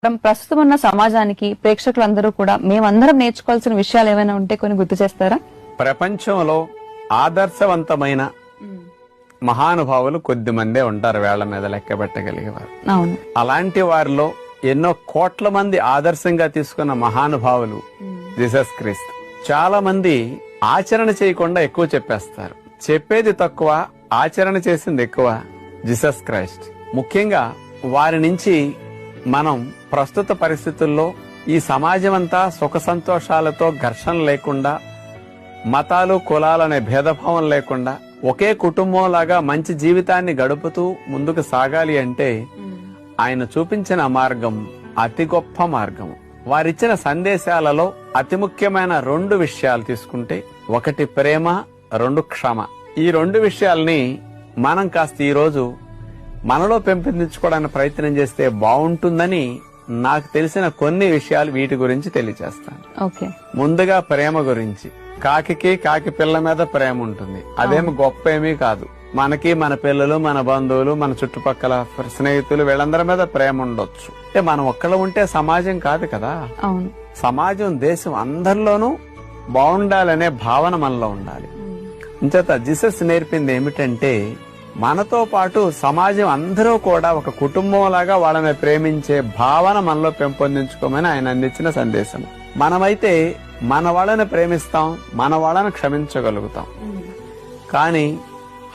ప్రస్తుతం ఉన్న సమాజానికి ప్రేక్షకులందరూ కూడా మేమందరం నేర్చుకోవాల్సిన విషయాలు ఏమైనా ఉంటే కొన్ని గుర్తు చేస్తారా? ప్రపంచంలో ఆదర్శవంతమైన మహానుభావులు కొద్ది మందే ఉంటారు, వేళ్ల మీద లెక్క పెట్టగలిగేవారు. అవును. అలాంటి వారిలో ఎన్నో కోట్ల మంది ఆదర్శంగా తీసుకున్న మహానుభావులు జీసస్ క్రీస్తు. చాలా మంది ఆచరణ చేయకుండా ఎక్కువ చెప్పేస్తారు. చెప్పేది తక్కువ, ఆచరణ చేసింది ఎక్కువ. జీసస్ క్రైస్ట్ ముఖ్యంగా వారి నుంచి మనం ప్రస్తుత పరిస్థితుల్లో ఈ సమాజం అంతా సుఖ సంతోషాలతో ఘర్షణ లేకుండా, మతాలు కులాలనే భేదభావం లేకుండా ఒకే కుటుంబంలాగా మంచి జీవితాన్ని గడుపుతూ ముందుకు సాగాలి అంటే ఆయన చూపించిన మార్గం అతి గొప్ప మార్గం. వారిచ్చిన సందేశాలలో అతి ముఖ్యమైన 2 విషయాలు తీసుకుంటే, 1 ప్రేమ, 2 క్షమ. ఈ 2 విషయాల్ని మనం కాస్త ఈరోజు మనలో పెంపొందించుకోవడానికి ప్రయత్నం చేస్తే బాగుంటుందని నాకు తెలిసిన కొన్ని విషయాలు వీటి గురించి తెలియజేస్తాను. ముందుగా ప్రేమ గురించి. కాకి పిల్ల మీద ప్రేమ ఉంటుంది. అదేమి గొప్ప ఏమీ కాదు. మనకి మన పిల్లలు, మన బంధువులు, మన చుట్టుపక్కల స్నేహితులు వీళ్ళందరి మీద ప్రేమ ఉండొచ్చు. అంటే మనం ఒక్కళ్ళు ఉంటే సమాజం కాదు కదా. సమాజం, దేశం అందరిలోనూ బాగుండాలనే భావన మనలో ఉండాలి. ఇంచేత జీసస్ నేర్పింది ఏమిటంటే, మనతో పాటు సమాజం అందరూ కూడా ఒక కుటుంబం లాగా వాళ్ళని ప్రేమించే భావన మనలో పెంపొందించుకోమని ఆయన అందించిన సందేశం. మనమైతే మన వాళ్ళని ప్రేమిస్తాం, మన వాళ్ళని క్షమించగలుగుతాం. కానీ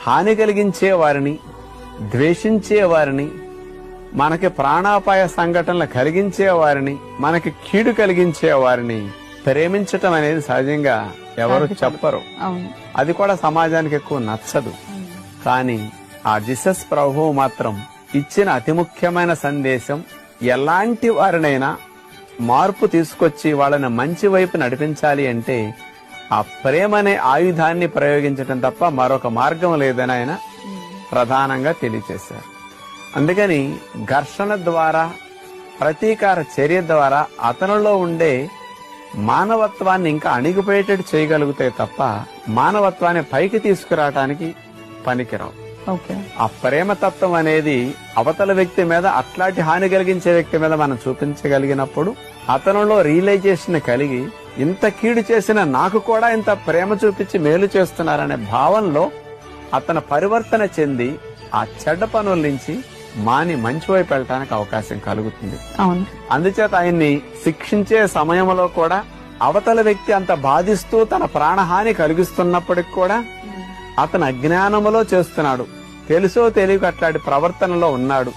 హాని కలిగించే వారిని, ద్వేషించే వారిని, మనకి ప్రాణాపాయ సంఘటనలు కలిగించే వారిని, మనకి కీడు కలిగించే వారిని ప్రేమించటం అనేది సహజంగా ఎవరు చెప్పరు. అది కూడా సమాజానికి ఎక్కువ నచ్చదు. కానీ ఆ జీసస్ ప్రభువు మాత్రం ఇచ్చిన అతి ముఖ్యమైన సందేశం, ఎలాంటి వారినైనా మార్పు తీసుకొచ్చి వాళ్ళని మంచి వైపు నడిపించాలి అంటే ఆ ప్రేమనే ఆయుధాన్ని ప్రయోగించటం తప్ప మరొక మార్గం లేదని ఆయన ప్రధానంగా తెలియచేశారు. అందుకని ఘర్షణ ద్వారా, ప్రతీకార చర్య ద్వారా అతనిలో ఉండే మానవత్వాన్ని ఇంకా అణిగిపోయేటట్టు చేయగలిగితే తప్ప మానవత్వాన్ని పైకి తీసుకురావటానికి పనికిరావు. ఆ ప్రేమతత్వం అనేది అవతల వ్యక్తి మీద, అట్లాంటి హాని కలిగించే వ్యక్తి మీద మనం చూపించగలిగినప్పుడు అతనిలో రియలైజేషన్ కలిగి, ఇంత కీడు చేసిన నాకు కూడా ఇంత ప్రేమ చూపించి మేలు చేస్తున్నారనే భావనలో అతను పరివర్తన చెంది ఆ చెడ్డ పనుల నుంచి మాని మంచి వైపు వెళ్ళటానికి అవకాశం కలుగుతుంది. అందుచేత ఆయన్ని శిక్షించే సమయంలో కూడా అవతల వ్యక్తి అంత బాధిస్తూ తన ప్రాణహాని కలిగిస్తున్నప్పటికి కూడా అతను అజ్ఞానములో చేస్తున్నాడు, తెలుసో తెలియక అట్లాంటి ప్రవర్తనలో ఉన్నాడు